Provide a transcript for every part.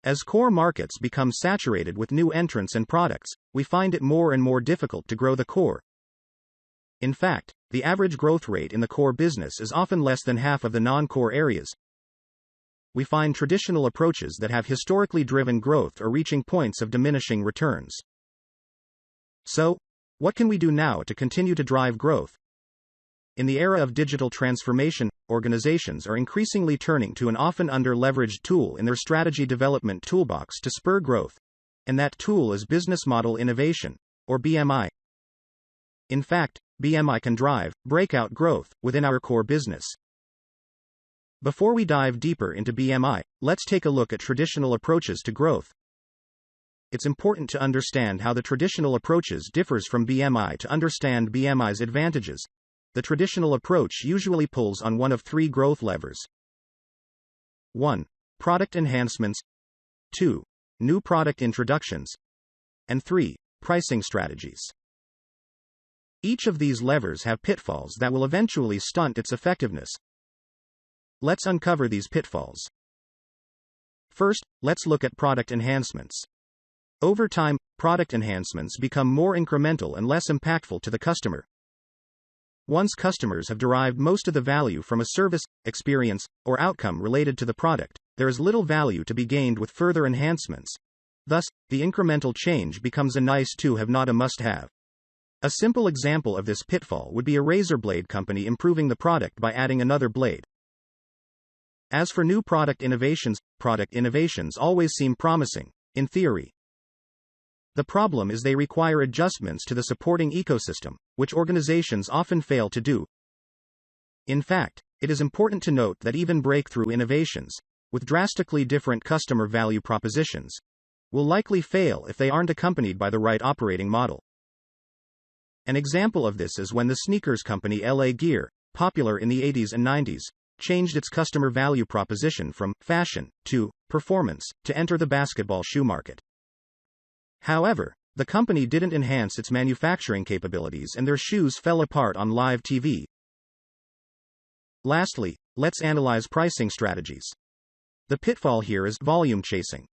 As core markets become saturated with new entrants and products, we find it more and more difficult to grow the core. In fact, the average growth rate in the core business is often less than half of the non-core areas. We find traditional approaches that have historically driven growth are reaching points of diminishing returns. So, what can we do now to continue to drive growth? In the era of digital transformation, organizations are increasingly turning to an often under-leveraged tool in their strategy development toolbox to spur growth, and that tool is business model innovation, or BMI. In fact, BMI can drive breakout growth within our core business. Before we dive deeper into BMI, let's take a look at traditional approaches to growth. It's important to understand how the traditional approaches differs from BMI to understand BMI's advantages. The traditional approach usually pulls on one of three growth levers. 1. Product enhancements. 2. New product introductions. And 3. Pricing strategies. Each of these levers have pitfalls that will eventually stunt its effectiveness. Let's uncover these pitfalls. First, let's look at product enhancements. Over time, product enhancements become more incremental and less impactful to the customer. Once customers have derived most of the value from a service, experience, or outcome related to the product, there is little value to be gained with further enhancements. Thus, the incremental change becomes a nice-to-have, not a must-have. A simple example of this pitfall would be a razor blade company improving the product by adding another blade. As for new product innovations always seem promising, in theory. The problem is they require adjustments to the supporting ecosystem, which organizations often fail to do. In fact, it is important to note that even breakthrough innovations, with drastically different customer value propositions, will likely fail if they aren't accompanied by the right operating model. An example of this is when the sneakers company LA Gear, popular in the 80s and 90s, changed its customer value proposition from fashion to performance to enter the basketball shoe market. However, the company didn't enhance its manufacturing capabilities and their shoes fell apart on live TV. Lastly, let's analyze pricing strategies. The pitfall here is volume chasing.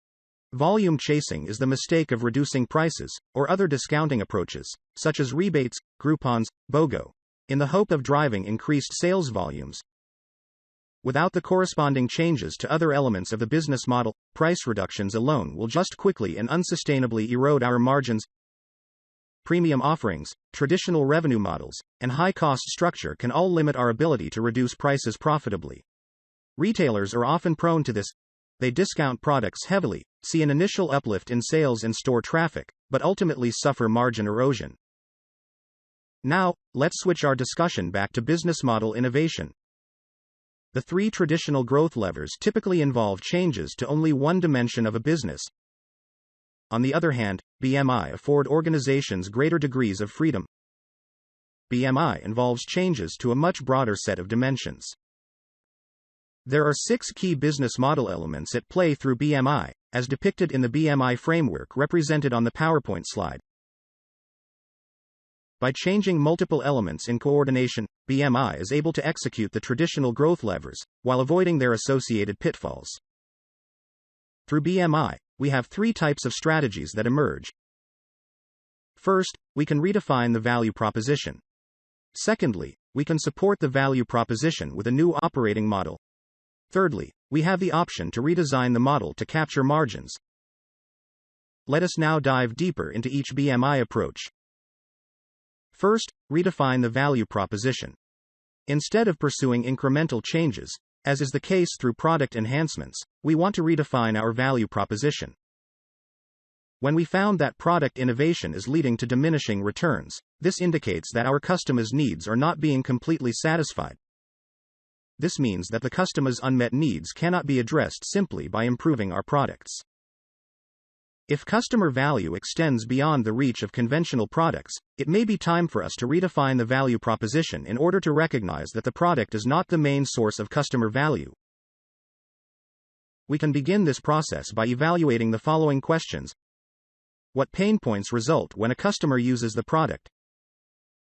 Volume chasing is the mistake of reducing prices, or other discounting approaches, such as rebates, Groupons, BOGO, in the hope of driving increased sales volumes. Without the corresponding changes to other elements of the business model, price reductions alone will just quickly and unsustainably erode our margins. Premium offerings, traditional revenue models, and high-cost structure can all limit our ability to reduce prices profitably. Retailers are often prone to this. They discount products heavily, see an initial uplift in sales and store traffic, but ultimately suffer margin erosion. Now, let's switch our discussion back to business model innovation. The three traditional growth levers typically involve changes to only one dimension of a business. On the other hand, BMI afford organizations greater degrees of freedom. BMI involves changes to a much broader set of dimensions. There are 6 key business model elements at play through BMI, as depicted in the BMI framework represented on the PowerPoint slide. By changing multiple elements in coordination, BMI is able to execute the traditional growth levers, while avoiding their associated pitfalls. Through BMI, we have 3 types of strategies that emerge. First, we can redefine the value proposition. Secondly, we can support the value proposition with a new operating model. Thirdly, we have the option to redesign the model to capture margins. Let us now dive deeper into each BMI approach. First, redefine the value proposition. Instead of pursuing incremental changes, as is the case through product enhancements, we want to redefine our value proposition. When we found that product innovation is leading to diminishing returns, this indicates that our customers' needs are not being completely satisfied. This means that the customer's unmet needs cannot be addressed simply by improving our products. If customer value extends beyond the reach of conventional products, it may be time for us to redefine the value proposition in order to recognize that the product is not the main source of customer value. We can begin this process by evaluating the following questions. What pain points result when a customer uses the product?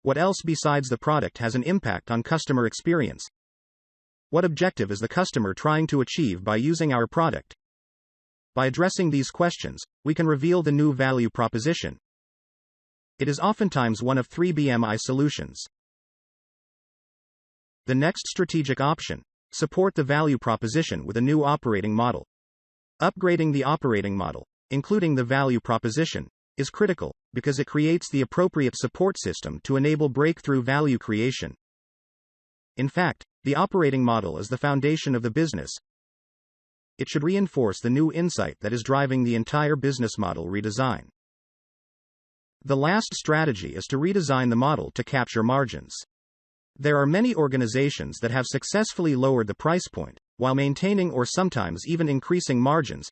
What else besides the product has an impact on customer experience? What objective is the customer trying to achieve by using our product? By addressing these questions, we can reveal the new value proposition. It is oftentimes one of 3 BMI solutions. The next strategic option: support the value proposition with a new operating model. Upgrading the operating model, including the value proposition, is critical, because it creates the appropriate support system to enable breakthrough value creation. In fact, the operating model is the foundation of the business. It should reinforce the new insight that is driving the entire business model redesign. The last strategy is to redesign the model to capture margins. There are many organizations that have successfully lowered the price point, while maintaining or sometimes even increasing margins.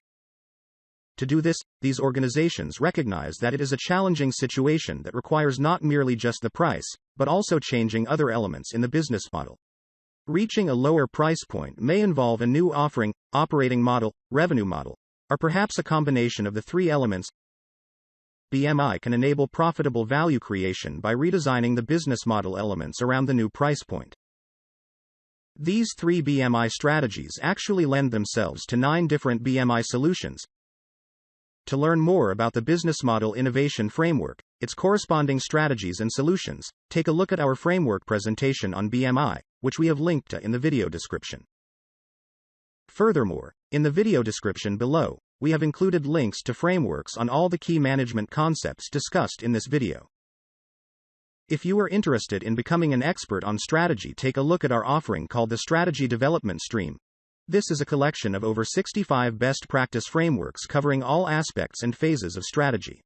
To do this, these organizations recognize that it is a challenging situation that requires not merely just the price, but also changing other elements in the business model. Reaching a lower price point may involve a new offering, operating model, revenue model, or perhaps a combination of the 3 elements. BMI can enable profitable value creation by redesigning the business model elements around the new price point. These 3 BMI strategies actually lend themselves to 9 different BMI solutions. To learn more about the Business Model Innovation Framework, its corresponding strategies and solutions, take a look at our framework presentation on BMI, which we have linked to in the video description. Furthermore, in the video description below, we have included links to frameworks on all the key management concepts discussed in this video. If you are interested in becoming an expert on strategy, take a look at our offering called the Strategy Development Stream. This is a collection of over 65 best practice frameworks covering all aspects and phases of strategy.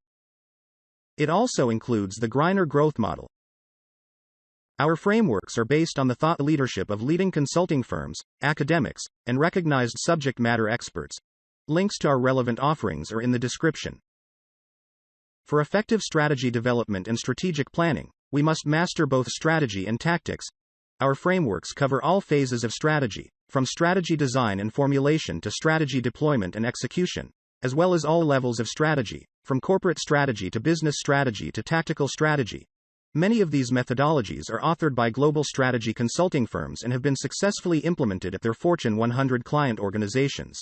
It also includes the Greiner Growth Model. Our frameworks are based on the thought leadership of leading consulting firms, academics, and recognized subject matter experts. Links to our relevant offerings are in the description. For effective strategy development and strategic planning, we must master both strategy and tactics. Our frameworks cover all phases of strategy, from strategy design and formulation to strategy deployment and execution, as well as all levels of strategy, from corporate strategy to business strategy to tactical strategy. Many of these methodologies are authored by global strategy consulting firms and have been successfully implemented at their Fortune 100 client organizations.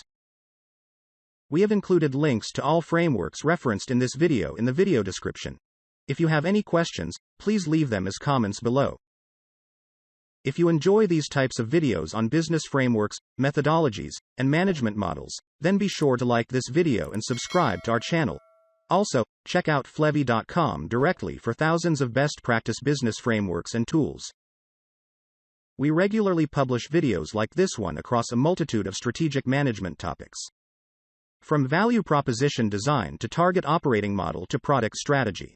We have included links to all frameworks referenced in this video in the video description. If you have any questions, please leave them as comments below. If you enjoy these types of videos on business frameworks, methodologies, and management models, then be sure to like this video and subscribe to our channel. Also, check out Flevy.com directly for thousands of best practice business frameworks and tools. We regularly publish videos like this one across a multitude of strategic management topics. From value proposition design to target operating model to product strategy.